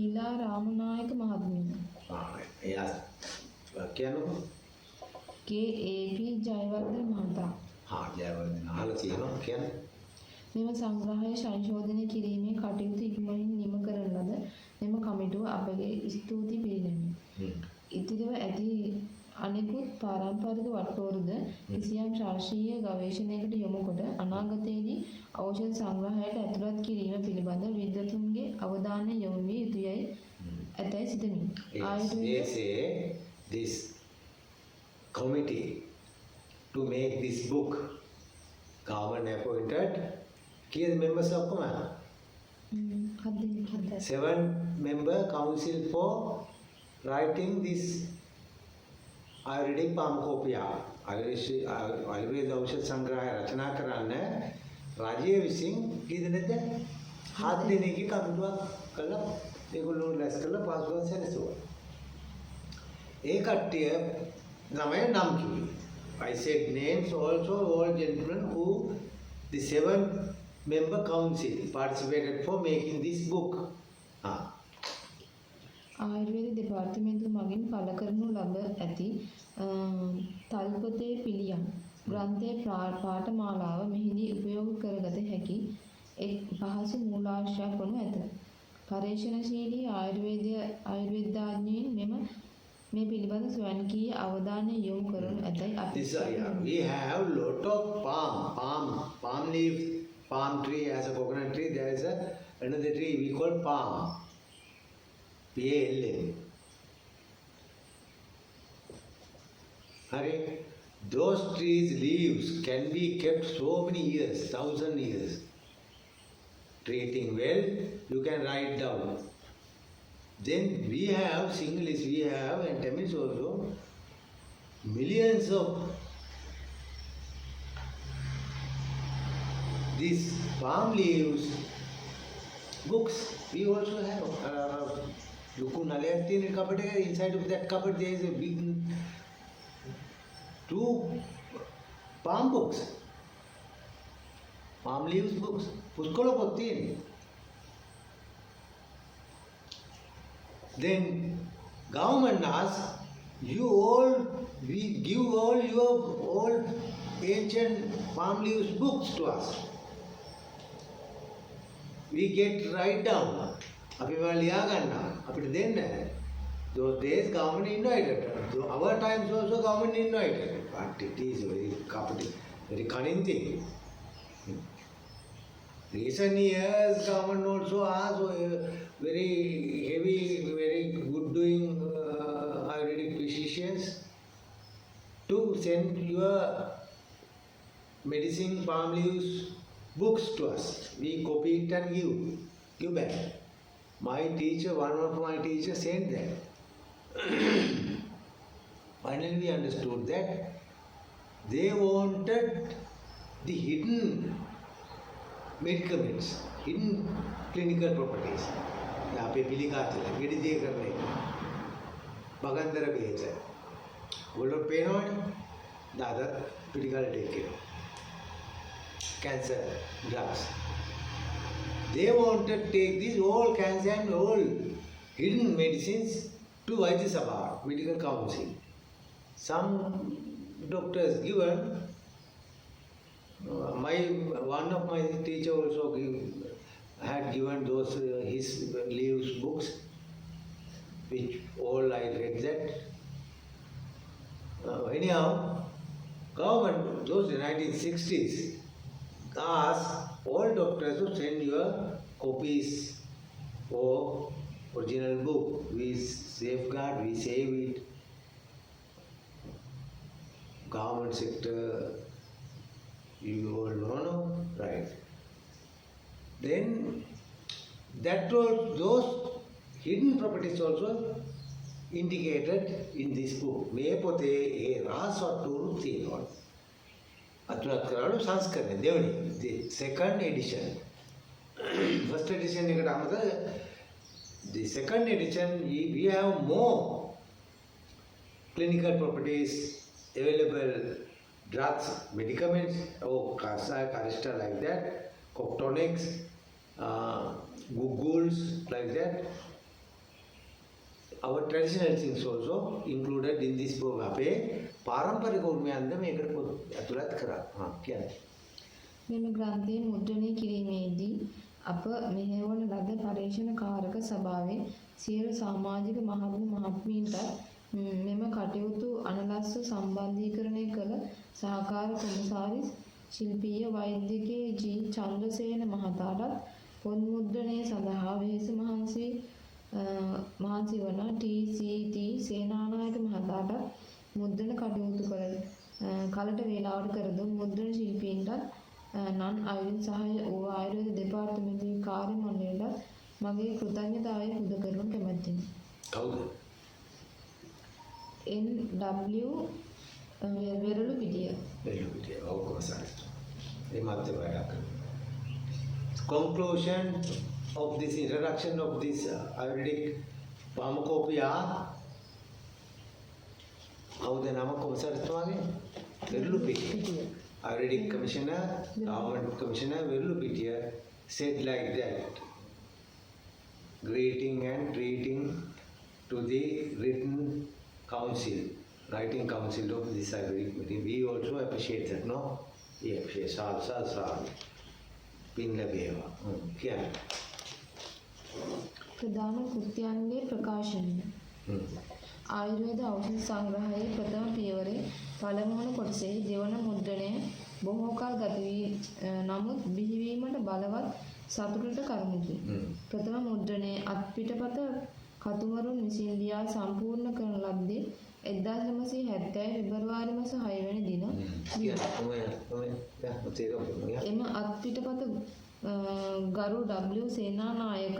ඊලා රාමනායක මහත්මිය. එයා කියන්නකෝ. KAP ජයවර්ධන මහතා. ජයවර්ධන අහලා තියෙනවා කියන්නේ. මෙම සංග්‍රහය සංශෝධනය කිරීමේ කටයුතු ඉක්මනින් නිම කරන ලද මෙම කමිටුව අපගේ ස්තුති පිළිගනිමි. ඉතිරිව ඇති අනෙකුත් පාරම්පරික වට්ටෝරුද කිසියම් ශාස්ත්‍රීය ගවේෂණයකට යොමු කොට අනාගතයේදී ඖෂධ සංග්‍රහයට ඇතුළත් කිරීම පිළිබඳ විද්වතුන්ගේ අවධානය යොමු විය යුතුයයි ඇතැයි සිතමි. They say this committee to make this book government appointed key members of command. 7-member council for writing this Ayurvedic Pharmacopoeia. Ayurveda ඖෂධ සංග්‍රහය රචනා කරන්න රජය විසින් කී දෙනෙක්ද? 7 දෙනෙක්ගේ කමිටුවක් කළා. ඒගොල්ලෝ ලැස් කරලා පාස්වර්ඩ් සැලසුවා. ඒ කට්ටිය ළමයි නම් කිව්වේ. I said names also all gentlemen who the 7-member council participated for making this book. ආයුර්වේද දෙපාර්තමේන්තුව මගින් පළ කරනු ලබ ඇති තල්පතේ පිළියම් ග්‍රන්ථයේ පාඨමාලාව මෙහිදී උපයෝග කරගත හැකි එක් පහසු මූලාශ්‍රයක් වනු ඇත. පර්යේෂණශීලී ආයුර්වේදඥයින් මේ පිළිබඳ ස්වයංකීය අවධානය යොමු කරනු ඇතැයි අපි we have lot of palm leaf, palm tree as a coconut tree. There is another tree we call palm. PALM. Those trees' leaves can be kept so many years, 1,000 years. Treating well, you can write down. Then we have Sinhalese, we have and Tamils also millions of these palm leaves books. We also have. Look, cupboard, inside of that cupboard there is a big 2 palm books. Palm leaves books. Puskolo pottin. Then government asks, we give all your old ancient palm leaves books to us. We get write down. අපි ලියා ගන්නවා අපිට දෙන්න. Those days government invited. Our times also government invited. But it is very cunning thing. Recent years government also has very heavy, very good doing Ayurvedic physicians to send your medicine palm leaves books to us. We copy it and give back. My teacher, one of my teachers said that. Finally we understood that they wanted the hidden medicaments, hidden clinical properties. අපේ පිළිකාතල ගෙඩි දිය කරන එක. බගන්දර බෙහෙත. ඔයගොල්ලෝ පේනවනේ. දාදත් පිළිකාලට එක්කේනවා. Cancer drugs. They wanted to take these all cancer and all hidden medicines to Vaidya Sabha, Medical Council. Some doctors given, one of my teacher also had given those his leaves books, which all I read that. Anyhow, government, those 1960s, asked all doctors to send your copies for original book. We safeguard, we save it. Government sector, you all know, no? Right. Then those hidden properties also indicated in this book. මේ පොතේ ඒ රහස්වත්තුරු තියෙනවා. අතුලත් කරාලු සංස්කරණය දෙවනි the second edition. First edition එකට අමතර the second edition we have more clinical properties available, drugs, medicaments, Kasa, Karista like that, Coctonics, Guguls like that. our traditional things also included in this book. අපේ පාරම්පරික උරුමයන්ද මේකට ඇතුළත් කරා. කියන්නේ. මෙම ග්‍රන්ථය මුද්‍රණය කිරීමේදී අප මෙහෙයවන ලද පර්යේෂණකාරක සභාවේ සියලු සමාජික මහත්ම මහත්මීන්ට මෙම කටයුතු අනලස්ව සම්බන්ධීකරණය කළ සහකාර කොමසාරිස් ශිල්පීය වෛද්‍යකේ ජී චන්ද්‍රසේන මහතාටත් පොත් මුද්‍රණය සඳහා වෙහෙස මහන්සි වන ටී.සී.ටී. සේනානායක මහතාටත් මුද්‍රණ කටයුතු කලට වේලාවට කර දුන් මුද්‍රණ ශිල්පීන්ටත් නන් අයුරින් සහ ආයුර්වේද දෙපාර්තමේන්තුවේ කාර්ය මණ්ඩලයට මගේ කෘතඥතාවය පුද කරනු කැමැත්තෙමි. කවුද? N.W. වෙරළු පිටිය. වෙරළු පිටිය. ඔව් කොහොමද? ඒ මාත් වැඩ කරනවා. Conclusion of this introduction of this Ayurvedic pharmacopoeia. කවුද නම කොමසාරිස්තුමාගේ? වෙරළු පිටිය. Ayurvedic Commissioner, Government Commissioner Virlu Pittiya said like that, greeting and treating to the writing council of this Ayurvedic meeting. We also appreciate that, no? We appreciate sal. Pin labeva. Yeah. ප්‍රධාන කෘත්‍යයන්ගේ ප්‍රකාශනය. ආයුර්වේද ඖෂධ සංග්‍රහයේ ප්‍රථම පියවරේ පළමුවන කොටසේ දෙවන මුද්‍රණය බොහෝ කල් ගත වී නමුත් බිහිවීමට බලවත් සතුටට කරුණකි. ප්‍රථම මුද්‍රණයේ අත්පිටපත කතුමරුන් විසින් ලියා සම්පූර්ණ කරන ලද්දේ 1970 පෙබරවාරි මාස 6 වෙනි දින එම අත්පිටපත ගරු W. සේනානායක